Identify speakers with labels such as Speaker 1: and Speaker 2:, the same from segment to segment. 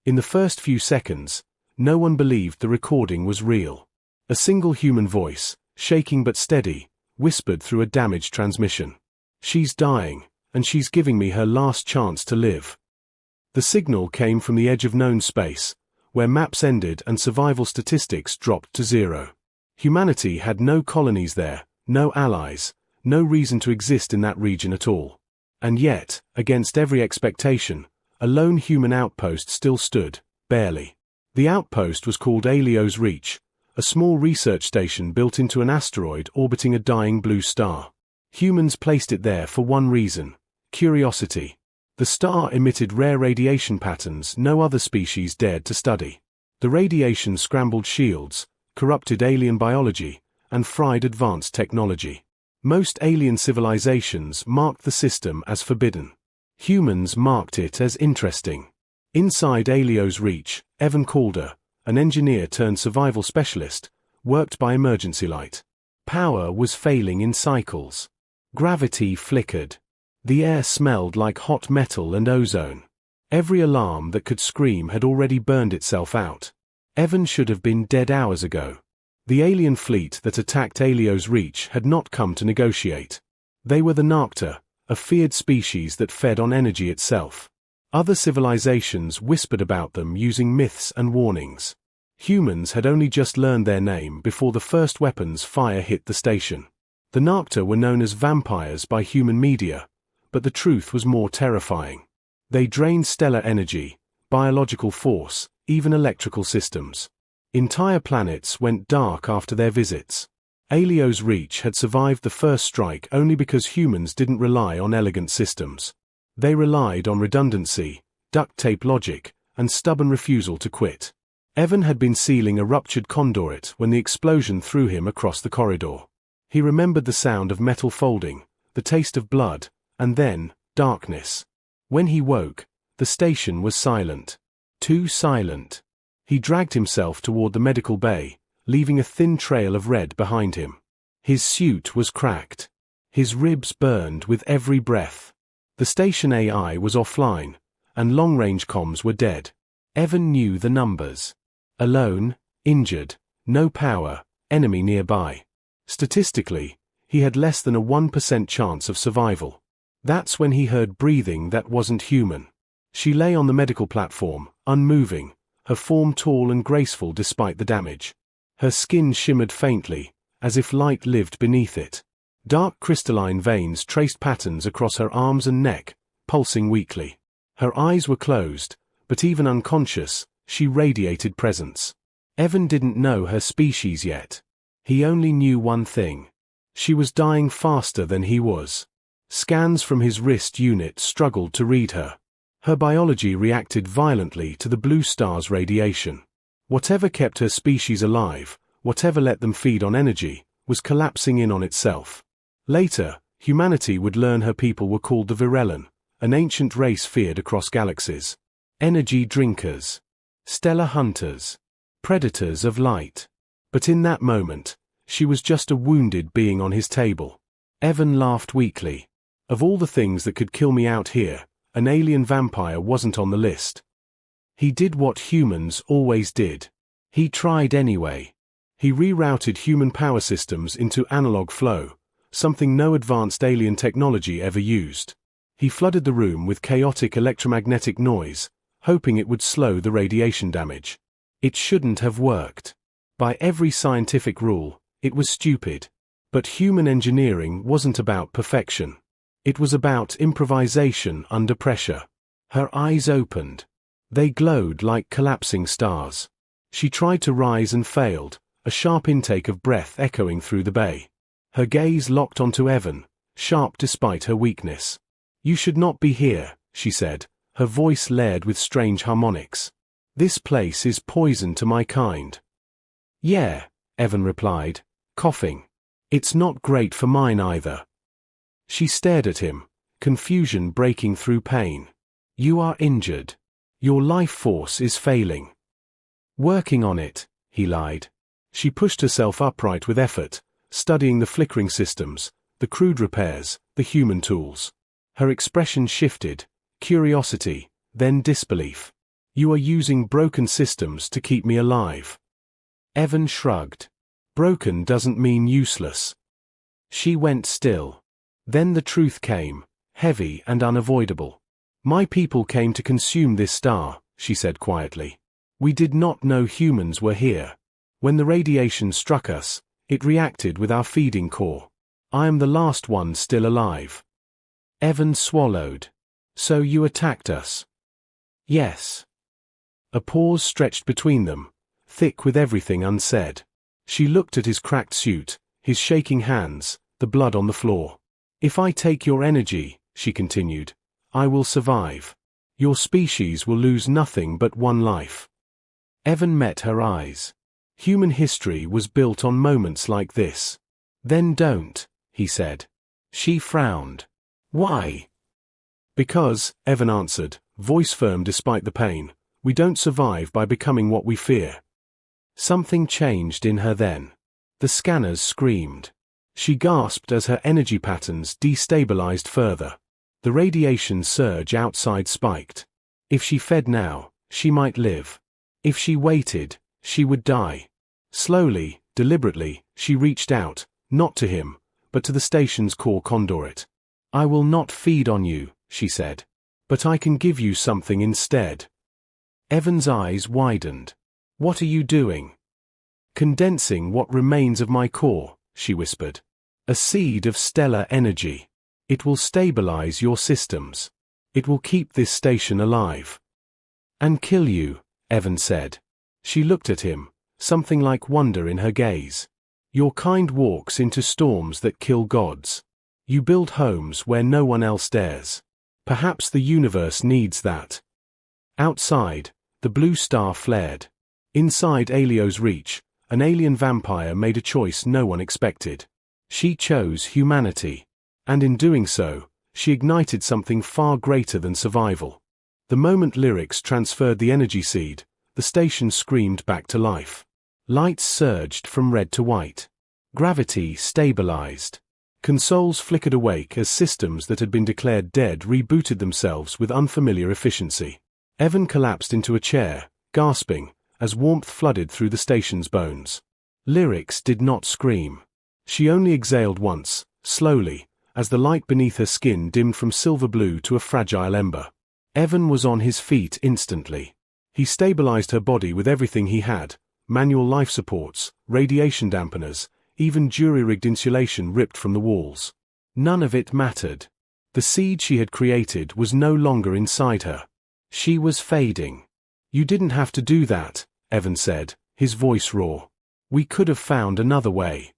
Speaker 1: In the first few seconds, no one believed the recording was real. A single human voice, shaking but steady, whispered through a damaged transmission. "She's dying, and she's giving me her last chance to live." The signal came from the edge of known space, where maps ended and survival statistics dropped to zero. Humanity had no colonies there, no allies, no reason to exist in that region at all. And yet, against every expectation, a lone human outpost still stood, barely. The outpost was called Alio's Reach, a small research station built into an asteroid orbiting a dying blue star. Humans placed it there for one reason: curiosity. The star emitted rare radiation patterns no other species dared to study. The radiation scrambled shields, corrupted alien biology, and fried advanced technology. Most alien civilizations marked the system as forbidden. Humans marked it as interesting. Inside Alio's Reach, Evan Calder, an engineer turned survival specialist, worked by emergency light. Power was failing in cycles. Gravity flickered. The air smelled like hot metal and ozone. Every alarm that could scream had already burned itself out. Evan should have been dead hours ago. The alien fleet that attacked Alio's Reach had not come to negotiate. They were the Narcta, a feared species that fed on energy itself. Other civilizations whispered about them using myths and warnings. Humans had only just learned their name before the first weapons fire hit the station. The Narcta were known as vampires by human media, but the truth was more terrifying. They drained stellar energy, biological force, even electrical systems. Entire planets went dark after their visits. Alio's Reach had survived the first strike only because humans didn't rely on elegant systems. They relied on redundancy, duct tape logic, and stubborn refusal to quit. Evan had been sealing a ruptured conduit when the explosion threw him across the corridor. He remembered the sound of metal folding, the taste of blood, and then, darkness. When he woke, the station was silent. Too silent. He dragged himself toward the medical bay, leaving a thin trail of red behind him. His suit was cracked. His ribs burned with every breath. The station AI was offline, and long-range comms were dead. Evan knew the numbers. Alone, injured, no power, enemy nearby. Statistically, he had less than a 1% chance of survival. That's when he heard breathing that wasn't human. She lay on the medical platform, unmoving, her form tall and graceful despite the damage. Her skin shimmered faintly, as if light lived beneath it. Dark crystalline veins traced patterns across her arms and neck, pulsing weakly. Her eyes were closed, but even unconscious, she radiated presence. Evan didn't know her species yet. He only knew one thing. She was dying faster than he was. Scans from his wrist unit struggled to read her. Her biology reacted violently to the blue star's radiation. Whatever kept her species alive, whatever let them feed on energy, was collapsing in on itself. Later, humanity would learn her people were called the Virellan, an ancient race feared across galaxies. Energy drinkers. Stellar hunters. Predators of light. But in that moment, she was just a wounded being on his table. Evan laughed weakly. Of all the things that could kill me out here, an alien vampire wasn't on the list. He did what humans always did. He tried anyway. He rerouted human power systems into analog flow, something no advanced alien technology ever used. He flooded the room with chaotic electromagnetic noise, hoping it would slow the radiation damage. It shouldn't have worked. By every scientific rule, it was stupid. But human engineering wasn't about perfection. It was about improvisation under pressure. Her eyes opened. They glowed like collapsing stars. She tried to rise and failed, a sharp intake of breath echoing through the bay. Her gaze locked onto Evan, sharp despite her weakness. "You should not be here," she said, her voice layered with strange harmonics. "This place is poison to my kind." "Yeah," Evan replied, coughing. "It's not great for mine either." She stared at him, confusion breaking through pain. "You are injured. Your life force is failing." "Working on it," he lied. She pushed herself upright with effort, studying the flickering systems, the crude repairs, the human tools. Her expression shifted, curiosity, then disbelief. You are using broken systems to keep me alive. Evan shrugged. Broken doesn't mean useless. She went still. Then the truth came, heavy and unavoidable. My people came to consume this star, she said quietly. We did not know humans were here. When the radiation struck us, it reacted with our feeding core. I am the last one still alive. Evan swallowed. So you attacked us? Yes. A pause stretched between them, thick with everything unsaid. She looked at his cracked suit, his shaking hands, the blood on the floor. If I take your energy, she continued, I will survive. Your species will lose nothing but one life. Evan met her eyes. Human history was built on moments like this. Then don't, he said. She frowned. Why? Because, Evan answered, voice firm despite the pain, we don't survive by becoming what we fear. Something changed in her then. The scanners screamed. She gasped as her energy patterns destabilized further. The radiation surge outside spiked. If she fed now, she might live. If she waited, she would die. Slowly, deliberately, she reached out, not to him, but to the station's core conduit. I will not feed on you, she said. But I can give you something instead. Evan's eyes widened. What are you doing? Condensing what remains of my core, she whispered. A seed of stellar energy. It will stabilize your systems. It will keep this station alive. And kill you, Evan said. She looked at him, something like wonder in her gaze. Your kind walks into storms that kill gods. You build homes where no one else dares. Perhaps the universe needs that. Outside, the blue star flared. Inside Aelio's reach, an alien vampire made a choice no one expected. She chose humanity. And in doing so, she ignited something far greater than survival. The moment Lyrics transferred the energy seed, the station screamed back to life. Lights surged from red to white. Gravity stabilized. Consoles flickered awake as systems that had been declared dead rebooted themselves with unfamiliar efficiency. Evan collapsed into a chair, gasping, as warmth flooded through the station's bones. Lyrics did not scream. She only exhaled once, slowly, as the light beneath her skin dimmed from silver blue to a fragile ember. Evan was on his feet instantly. He stabilized her body with everything he had, manual life supports, radiation dampeners, even jury-rigged insulation ripped from the walls. None of it mattered. The seed she had created was no longer inside her. She was fading. You didn't have to do that, Evan said, his voice raw. We could have found another way.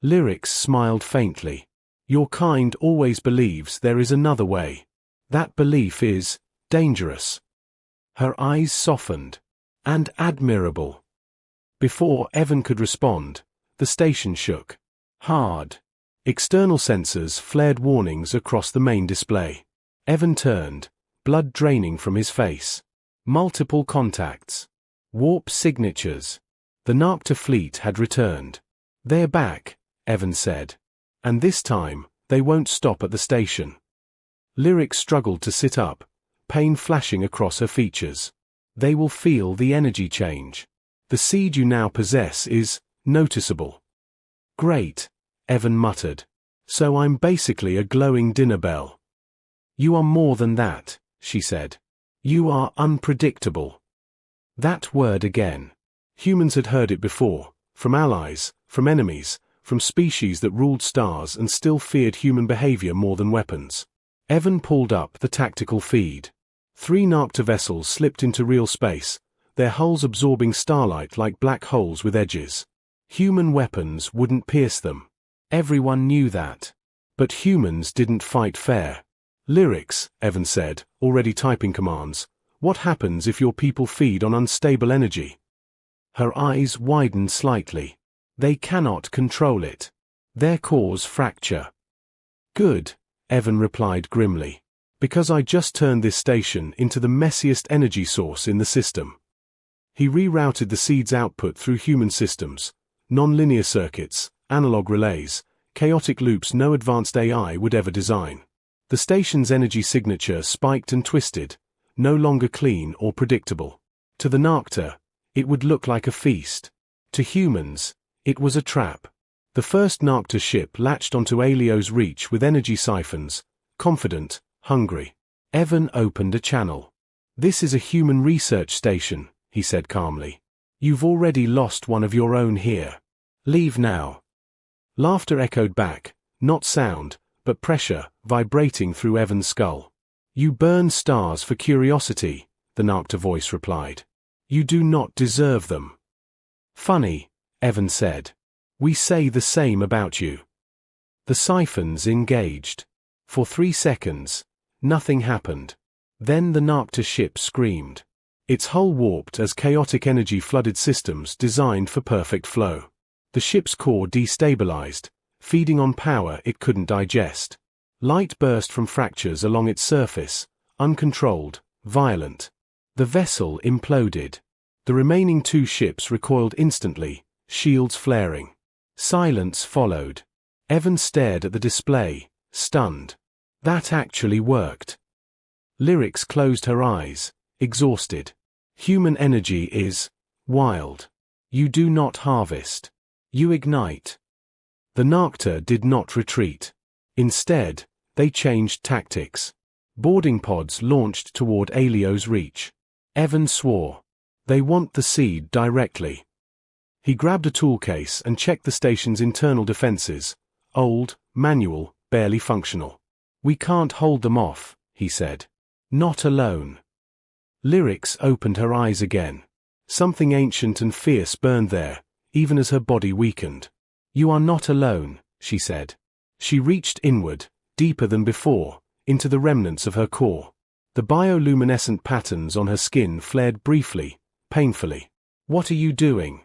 Speaker 1: Lyrics smiled faintly. Your kind always believes there is another way. That belief is dangerous. Her eyes softened. And admirable. Before Evan could respond, the station shook. Hard. External sensors flared warnings across the main display. Evan turned, blood draining from his face. Multiple contacts. Warp signatures. The Narcta fleet had returned. They're back, Evan said. And this time, they won't stop at the station. Lyric struggled to sit up, pain flashing across her features. They will feel the energy change. The seed you now possess is noticeable. Great, Evan muttered. So I'm basically a glowing dinner bell. You are more than that, she said. You are unpredictable. That word again. Humans had heard it before, from allies, from enemies, from species that ruled stars and still feared human behavior more than weapons. Evan pulled up the tactical feed. 3 Narcta vessels slipped into real space, their hulls absorbing starlight like black holes with edges. Human weapons wouldn't pierce them. Everyone knew that. But humans didn't fight fair. Lyrics, Evan said, already typing commands. What happens if your people feed on unstable energy? Her eyes widened slightly. They cannot control it. Their cores fracture. Good, Evan replied grimly. Because I just turned this station into the messiest energy source in the system. He rerouted the seed's output through human systems, non-linear circuits, analog relays, chaotic loops no advanced AI would ever design. The station's energy signature spiked and twisted, no longer clean or predictable. To the Nocta, it would look like a feast. To humans, it was a trap. The first Nocta ship latched onto Alio's reach with energy siphons, confident, hungry. Evan opened a channel. "This is a human research station," he said calmly. "You've already lost one of your own here. Leave now." Laughter echoed back, not sound, but pressure, vibrating through Evan's skull. "You burn stars for curiosity," the Nocta voice replied. "You do not deserve them." "Funny," Evan said. "We say the same about you." The siphons engaged. For 3 seconds, nothing happened. Then the Nocta ship screamed. Its hull warped as chaotic energy flooded systems designed for perfect flow. The ship's core destabilized, feeding on power it couldn't digest. Light burst from fractures along its surface, uncontrolled, violent. The vessel imploded. The remaining 2 ships recoiled instantly, shields flaring. Silence followed. Evan stared at the display, stunned. That actually worked. Lyrics closed her eyes, exhausted. Human energy is wild. You do not harvest. You ignite. The Nocta did not retreat. Instead, they changed tactics. Boarding pods launched toward Alio's reach. Evan swore. "They want the seed directly." He grabbed a toolcase and checked the station's internal defenses. Old, manual, barely functional. "We can't hold them off," he said. "Not alone." Lyrics opened her eyes again. Something ancient and fierce burned there, even as her body weakened. "You are not alone," she said. She reached inward, deeper than before, into the remnants of her core. The bioluminescent patterns on her skin flared briefly, painfully. "What are you doing?"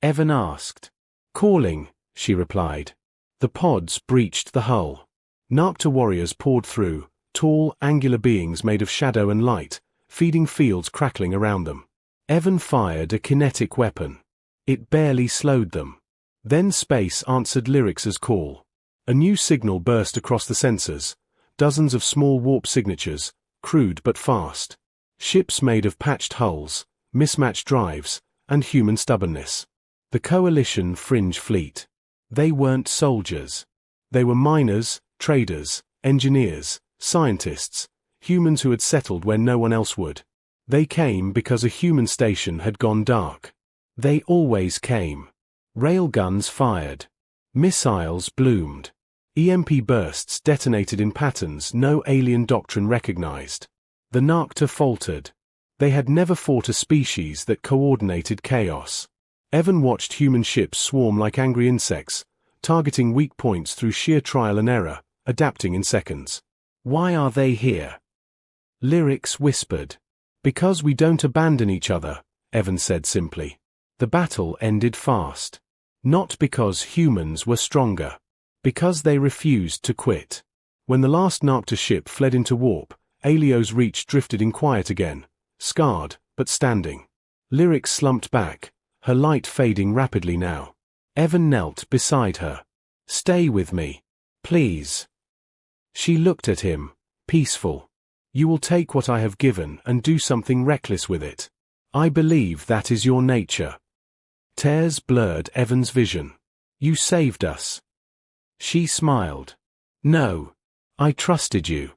Speaker 1: Evan asked. "Calling," she replied. The pods breached the hull. Nocta warriors poured through, tall, angular beings made of shadow and light, feeding fields crackling around them. Evan fired a kinetic weapon. It barely slowed them. Then space answered Lyrics's call. A new signal burst across the sensors, dozens of small warp signatures, crude but fast. Ships made of patched hulls, mismatched drives, and human stubbornness. The Coalition fringe fleet. They weren't soldiers. They were miners, traders, engineers, scientists, humans who had settled where no one else would. They came because a human station had gone dark. They always came. Railguns fired. Missiles bloomed. EMP bursts detonated in patterns no alien doctrine recognized. The Nocta faltered. They had never fought a species that coordinated chaos. Evan watched human ships swarm like angry insects, targeting weak points through sheer trial and error, adapting in seconds. "Why are they here?" Lyrics whispered. "Because we don't abandon each other," Evan said simply. The battle ended fast. Not because humans were stronger. Because they refused to quit. When the last Nocta ship fled into warp, Alio's reach drifted in quiet again, scarred, but standing. Lyrics slumped back, her light fading rapidly now. Evan knelt beside her. "Stay with me. Please." She looked at him, peaceful. "You will take what I have given and do something reckless with it. I believe that is your nature." Tears blurred Evan's vision. "You saved us." She smiled. "No. I trusted you."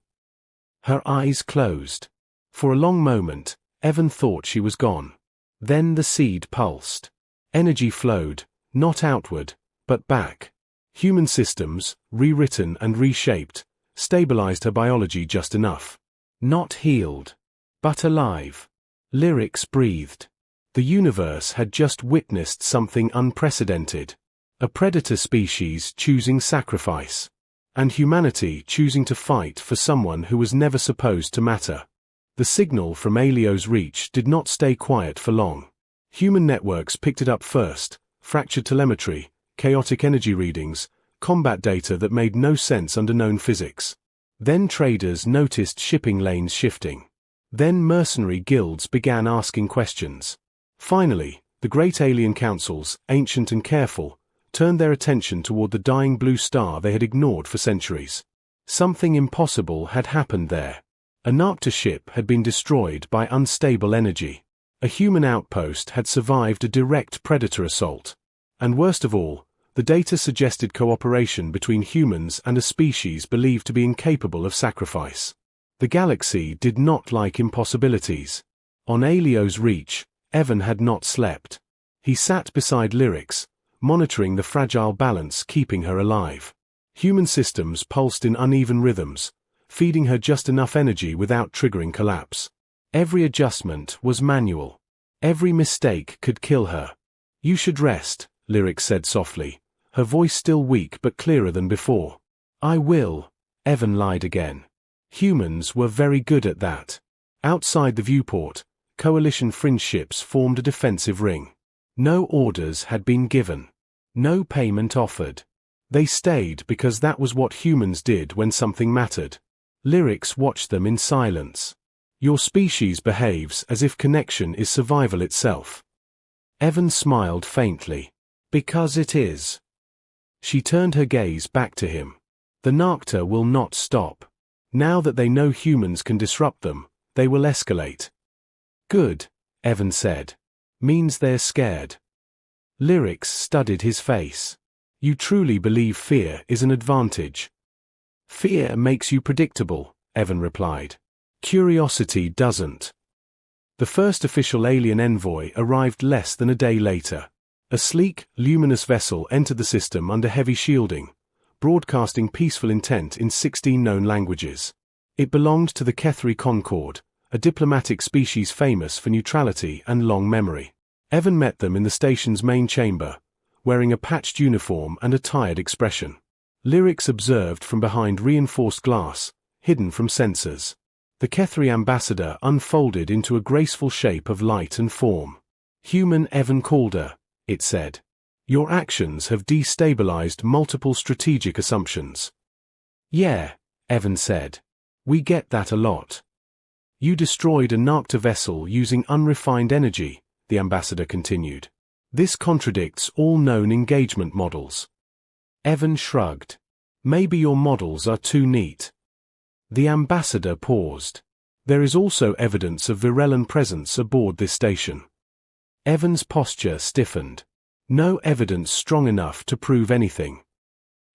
Speaker 1: Her eyes closed. For a long moment, Evan thought she was gone. Then the seed pulsed. Energy flowed, not outward, but back. Human systems, rewritten and reshaped, stabilized her biology just enough. Not healed, but alive. Lyrics breathed. The universe had just witnessed something unprecedented. A predator species choosing sacrifice. And humanity choosing to fight for someone who was never supposed to matter. The signal from Alio's reach did not stay quiet for long. Human networks picked it up first, fractured telemetry, chaotic energy readings, combat data that made no sense under known physics. Then traders noticed shipping lanes shifting. Then mercenary guilds began asking questions. Finally, the great alien councils, ancient and careful, turned their attention toward the dying blue star they had ignored for centuries. Something impossible had happened there. A Narcta ship had been destroyed by unstable energy. A human outpost had survived a direct predator assault. And worst of all, the data suggested cooperation between humans and a species believed to be incapable of sacrifice. The galaxy did not like impossibilities. On Aelio's reach, Evan had not slept. He sat beside Lyrics, monitoring the fragile balance keeping her alive. Human systems pulsed in uneven rhythms, feeding her just enough energy without triggering collapse. Every adjustment was manual. Every mistake could kill her. "You should rest," Lyrics said softly, her voice still weak but clearer than before. "I will," Evan lied again. Humans were very good at that. Outside the viewport, Coalition fringe ships formed a defensive ring. No orders had been given. No payment offered. They stayed because that was what humans did when something mattered. Lyrics watched them in silence. "Your species behaves as if connection is survival itself." Evan smiled faintly. "Because it is." She turned her gaze back to him. "The Narcta will not stop. Now that they know humans can disrupt them, they will escalate." "Good," Evan said. "Means they're scared." Lyrics studied his face. "You truly believe fear is an advantage?" "Fear makes you predictable," Evan replied. "Curiosity doesn't." The first official alien envoy arrived less than a day later. A sleek, luminous vessel entered the system under heavy shielding, broadcasting peaceful intent in 16 known languages. It belonged to the Kethri Concord, a diplomatic species famous for neutrality and long memory. Evan met them in the station's main chamber, wearing a patched uniform and a tired expression. Lyrics observed from behind reinforced glass, hidden from sensors. The Kethri ambassador unfolded into a graceful shape of light and form. "Human Evan Calder," it said. "Your actions have destabilized multiple strategic assumptions." "Yeah," Evan said. "We get that a lot." "You destroyed a Narcta vessel using unrefined energy," the ambassador continued. "This contradicts all known engagement models." Evan shrugged. "Maybe your models are too neat." The ambassador paused. "There is also evidence of Virellan presence aboard this station." Evan's posture stiffened. "No evidence strong enough to prove anything."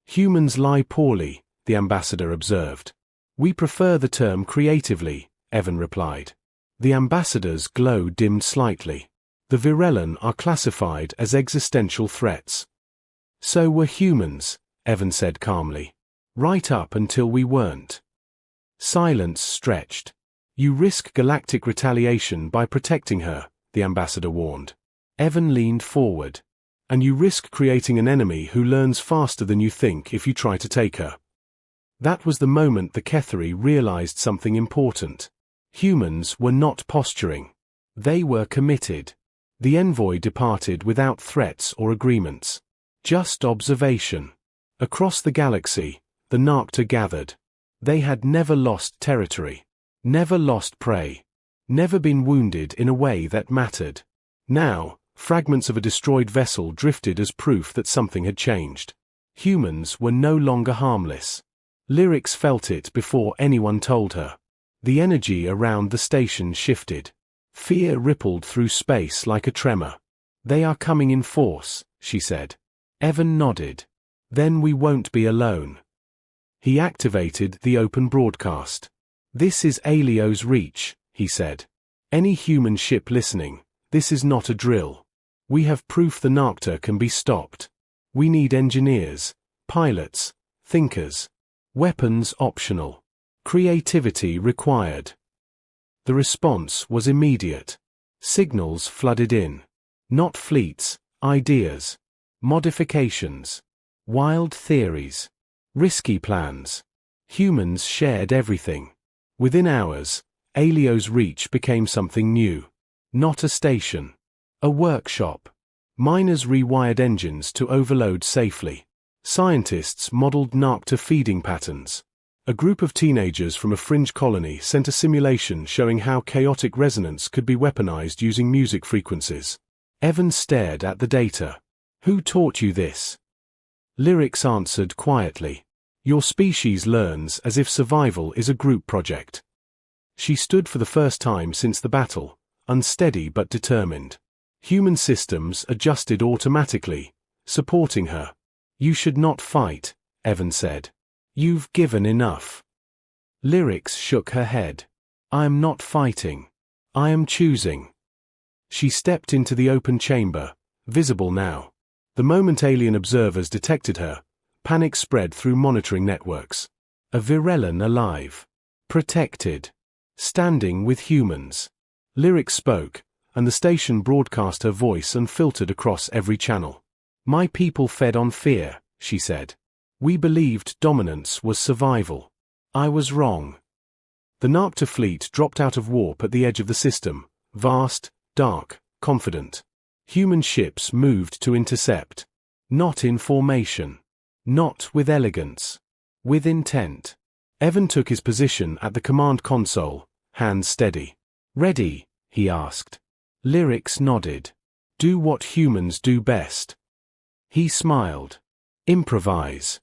Speaker 1: "Humans lie poorly," the ambassador observed. "We prefer the term creatively," Evan replied. The ambassador's glow dimmed slightly. "The Virellan are classified as existential threats." "So were humans," Evan said calmly. "Right up until we weren't." Silence stretched. "You risk galactic retaliation by protecting her," the ambassador warned. Evan leaned forward. "And you risk creating an enemy who learns faster than you think if you try to take her." That was the moment the Kethri realized something important. Humans were not posturing. They were committed. The envoy departed without threats or agreements. Just observation. Across the galaxy, the Narcta gathered. They had never lost territory. Never lost prey. Never been wounded in a way that mattered. Now, fragments of a destroyed vessel drifted as proof that something had changed. Humans were no longer harmless. Lyrics felt it before anyone told her. The energy around the station shifted. Fear rippled through space like a tremor. "They are coming in force," she said. Evan nodded. "Then we won't be alone." He activated the open broadcast. "This is Aelio's reach," he said. "Any human ship listening, this is not a drill. We have proof the Narcta can be stopped. We need engineers, pilots, thinkers. Weapons optional. Creativity required." The response was immediate. Signals flooded in. Not fleets, ideas. Modifications. Wild theories. Risky plans. Humans shared everything. Within hours, Aelio's reach became something new. Not a station. A workshop. Miners rewired engines to overload safely. Scientists modeled Narcta feeding patterns. A group of teenagers from a fringe colony sent a simulation showing how chaotic resonance could be weaponized using music frequencies. Evan stared at the data. "Who taught you this?" Lyrics answered quietly. "Your species learns as if survival is a group project." She stood for the first time since the battle, unsteady but determined. Human systems adjusted automatically, supporting her. "You should not fight," Evan said. "You've given enough." Lyrics shook her head. "I am not fighting. I am choosing." She stepped into the open chamber, visible now. The moment alien observers detected her, panic spread through monitoring networks. A Virellan alive. Protected. Standing with humans. Lyrics spoke, and the station broadcast her voice unfiltered across every channel. "My people fed on fear," she said. "We believed dominance was survival. I was wrong." The Narcta fleet dropped out of warp at the edge of the system, vast, dark, confident. Human ships moved to intercept. Not in formation. Not with elegance. With intent. Evan took his position at the command console, hands steady. "Ready?" he asked. Lyrics nodded. "Do what humans do best." He smiled. "Improvise."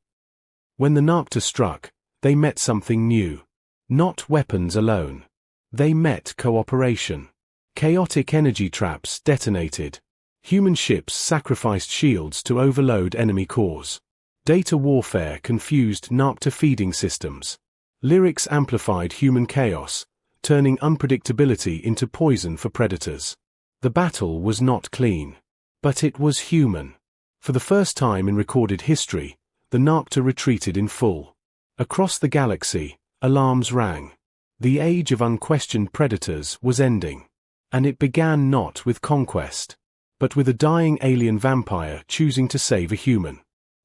Speaker 1: When the Narcta struck, they met something new. Not weapons alone. They met cooperation. Chaotic energy traps detonated. Human ships sacrificed shields to overload enemy cores. Data warfare confused Narcta feeding systems. Lyrics amplified human chaos, turning unpredictability into poison for predators. The battle was not clean. But it was human. For the first time in recorded history, the Narcta retreated in full. Across the galaxy, alarms rang. The age of unquestioned predators was ending. And it began not with conquest, but with a dying alien vampire choosing to save a human.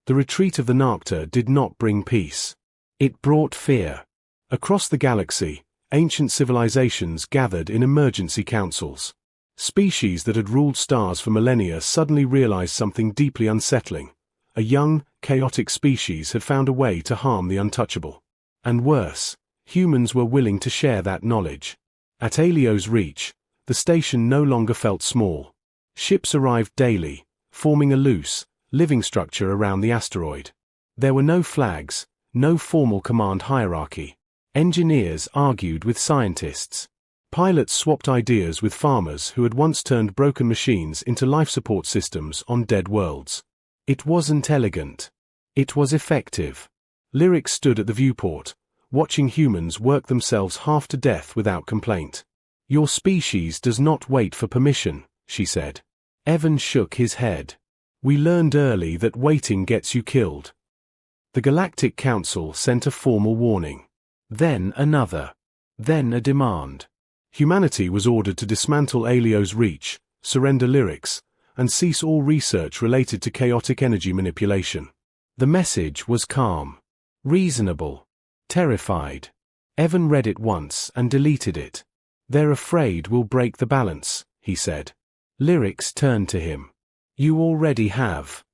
Speaker 1: The retreat of the Narcta did not bring peace. It brought fear. Across the galaxy, ancient civilizations gathered in emergency councils. Species that had ruled stars for millennia suddenly realized something deeply unsettling. A young, chaotic species had found a way to harm the untouchable. And worse, humans were willing to share that knowledge. At Alio's reach, the station no longer felt small. Ships arrived daily, forming a loose, living structure around the asteroid. There were no flags, no formal command hierarchy. Engineers argued with scientists. Pilots swapped ideas with farmers who had once turned broken machines into life support systems on dead worlds. It wasn't elegant. It was effective. Lyrics stood at the viewport, watching humans work themselves half to death without complaint. "Your species does not wait for permission," she said. Evan shook his head. "We learned early that waiting gets you killed." The Galactic Council sent a formal warning. Then another. Then a demand. Humanity was ordered to dismantle Alio's reach, surrender Lyrics, and cease all research related to chaotic energy manipulation. The message was calm. Reasonable. Terrified. Evan read it once and deleted it. "They're afraid we'll break the balance," he said. Lyrics turned to him. "You already have."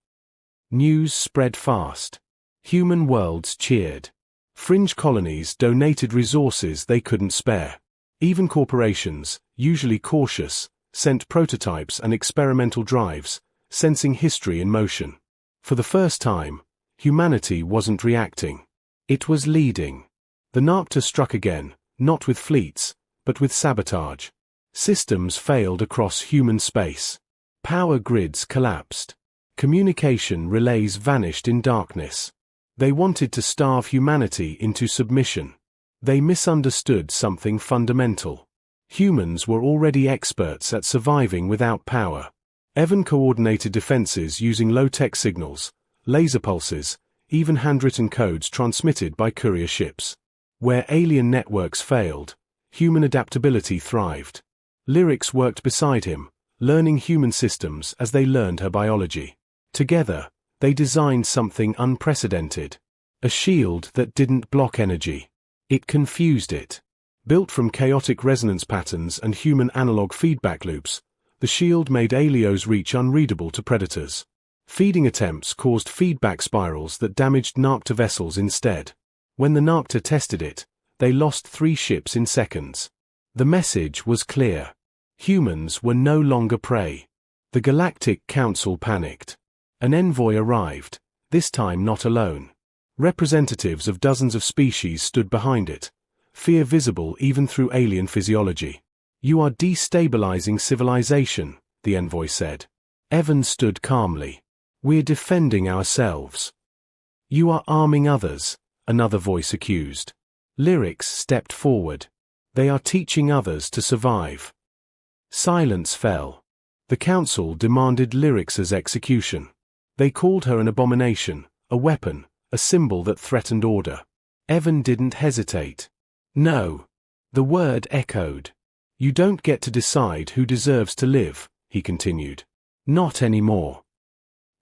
Speaker 1: News spread fast. Human worlds cheered. Fringe colonies donated resources they couldn't spare. Even corporations, usually cautious, sent prototypes and experimental drives, sensing history in motion. For the first time, humanity wasn't reacting. It was leading. The Narcta struck again, not with fleets, but with sabotage. Systems failed across human space. Power grids collapsed. Communication relays vanished in darkness. They wanted to starve humanity into submission. They misunderstood something fundamental. Humans were already experts at surviving without power. Evan coordinated defenses using low-tech signals, laser pulses, even handwritten codes transmitted by courier ships. Where alien networks failed, human adaptability thrived. Lyrics worked beside him, learning human systems as they learned her biology. Together, they designed something unprecedented. A shield that didn't block energy. It confused it. Built from chaotic resonance patterns and human analog feedback loops, the shield made Alio's reach unreadable to predators. Feeding attempts caused feedback spirals that damaged Narcta vessels instead. When the Narcta tested it, they lost 3 ships in seconds. The message was clear. Humans were no longer prey. The Galactic Council panicked. An envoy arrived, this time not alone. Representatives of dozens of species stood behind it, fear visible even through alien physiology. "You are destabilizing civilization," the envoy said. Evan stood calmly. "We're defending ourselves." "You are arming others," another voice accused. Lyrics stepped forward. "They are teaching others to survive." Silence fell. The council demanded Lyrics' execution. They called her an abomination, a weapon, a symbol that threatened order. Evan didn't hesitate. "No." The word echoed. "You don't get to decide who deserves to live," he continued. "Not anymore."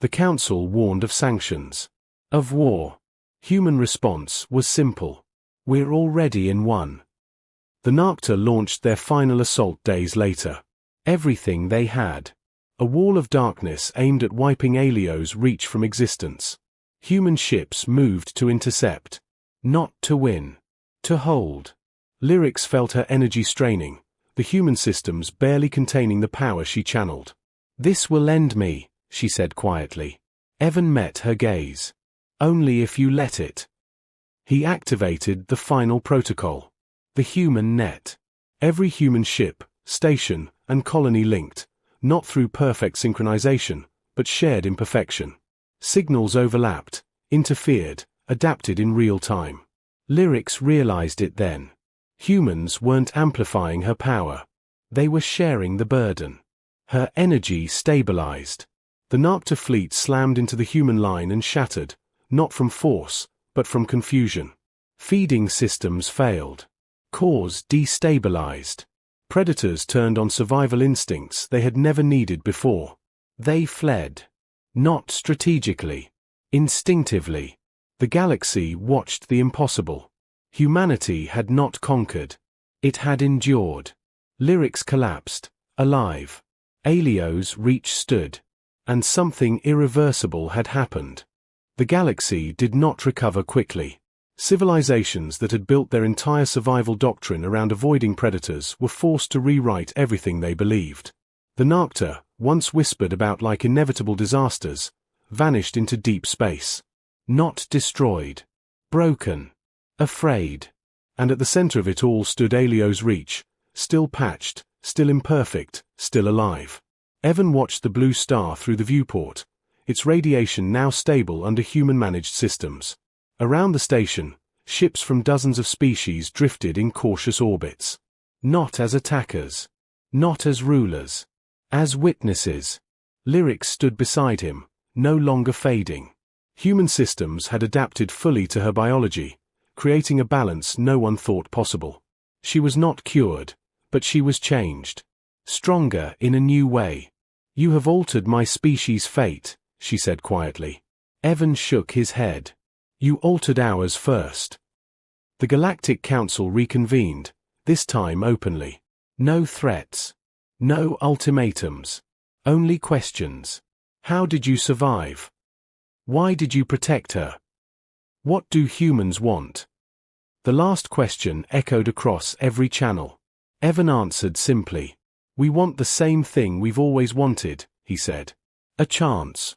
Speaker 1: The council warned of sanctions. Of war. Human response was simple. "We're already in one." The Narcta launched their final assault days later. Everything they had. A wall of darkness aimed at wiping Alio's reach from existence. Human ships moved to intercept. Not to win. To hold. Lyrics felt her energy straining, the human systems barely containing the power she channeled. "This will end me," she said quietly. Evan met her gaze. "Only if you let it." He activated the final protocol. The human net. Every human ship, station, and colony linked, not through perfect synchronization, but shared imperfection. Signals overlapped, interfered, adapted in real time. Lyrics realized it then. Humans weren't amplifying her power. They were sharing the burden. Her energy stabilized. The Narcta fleet slammed into the human line and shattered, not from force, but from confusion. Feeding systems failed. Cores destabilized. Predators turned on survival instincts they had never needed before. They fled. Not strategically. Instinctively. The galaxy watched the impossible. Humanity had not conquered. It had endured. Lyrics collapsed. Alive. Alio's reach stood. And something irreversible had happened. The galaxy did not recover quickly. Civilizations that had built their entire survival doctrine around avoiding predators were forced to rewrite everything they believed. The Narcta, once whispered about like inevitable disasters, vanished into deep space. Not destroyed. Broken. Afraid. And at the center of it all stood Alio's reach, still patched, still imperfect, still alive. Evan watched the blue star through the viewport, its radiation now stable under human-managed systems. Around the station, ships from dozens of species drifted in cautious orbits. Not as attackers. Not as rulers. As witnesses. Lyrics stood beside him, no longer fading. Human systems had adapted fully to her biology, creating a balance no one thought possible. She was not cured, but she was changed. Stronger in a new way. "You have altered my species' fate," she said quietly. Evan shook his head. "You altered ours first." The Galactic Council reconvened, this time openly. No threats. No ultimatums. Only questions. How did you survive? Why did you protect her? What do humans want? The last question echoed across every channel. Evan answered simply. "We want the same thing we've always wanted," he said. "A chance."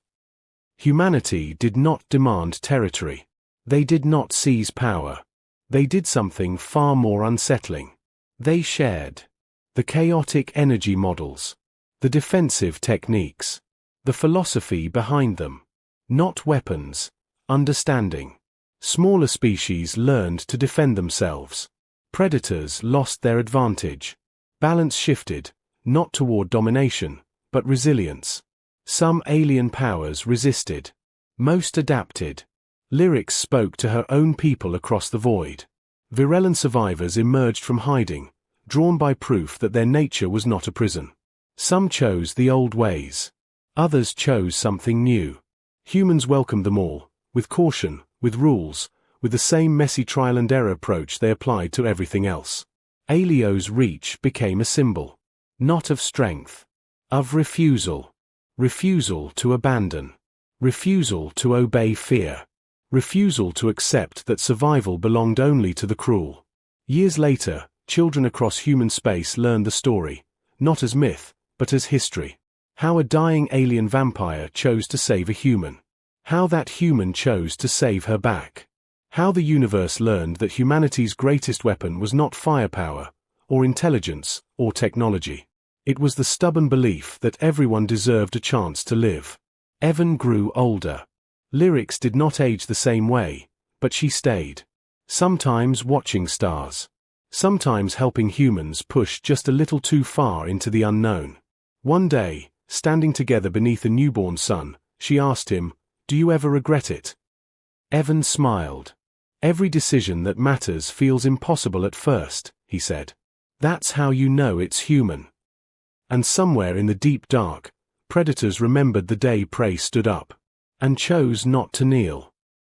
Speaker 1: Humanity did not demand territory. They did not seize power. They did something far more unsettling. They shared. The chaotic energy models. The defensive techniques. The philosophy behind them. Not weapons. Understanding. Smaller species learned to defend themselves. Predators lost their advantage. Balance shifted, not toward domination, but resilience. Some alien powers resisted. Most adapted. Lyrics spoke to her own people across the void. Virulent survivors emerged from hiding, drawn by proof that their nature was not a prison. Some chose the old ways. Others chose something new. Humans welcomed them all, with caution, with rules, with the same messy trial and error approach they applied to everything else. Alio's reach became a symbol. Not of strength. Of refusal. Refusal to abandon. Refusal to obey fear. Refusal to accept that survival belonged only to the cruel. Years later, children across human space learned the story, not as myth, but as history. How a dying alien vampire chose to save a human. How that human chose to save her back. How the universe learned that humanity's greatest weapon was not firepower, or intelligence, or technology. It was the stubborn belief that everyone deserved a chance to live. Evan grew older. Lyrics did not age the same way, but she stayed. Sometimes watching stars. Sometimes helping humans push just a little too far into the unknown. One day, standing together beneath a newborn sun, she asked him, "Do you ever regret it?" Evan smiled. "Every decision that matters feels impossible at first," he said. "That's how you know it's human." And somewhere in the deep dark, predators remembered the day prey stood up and chose not to kneel.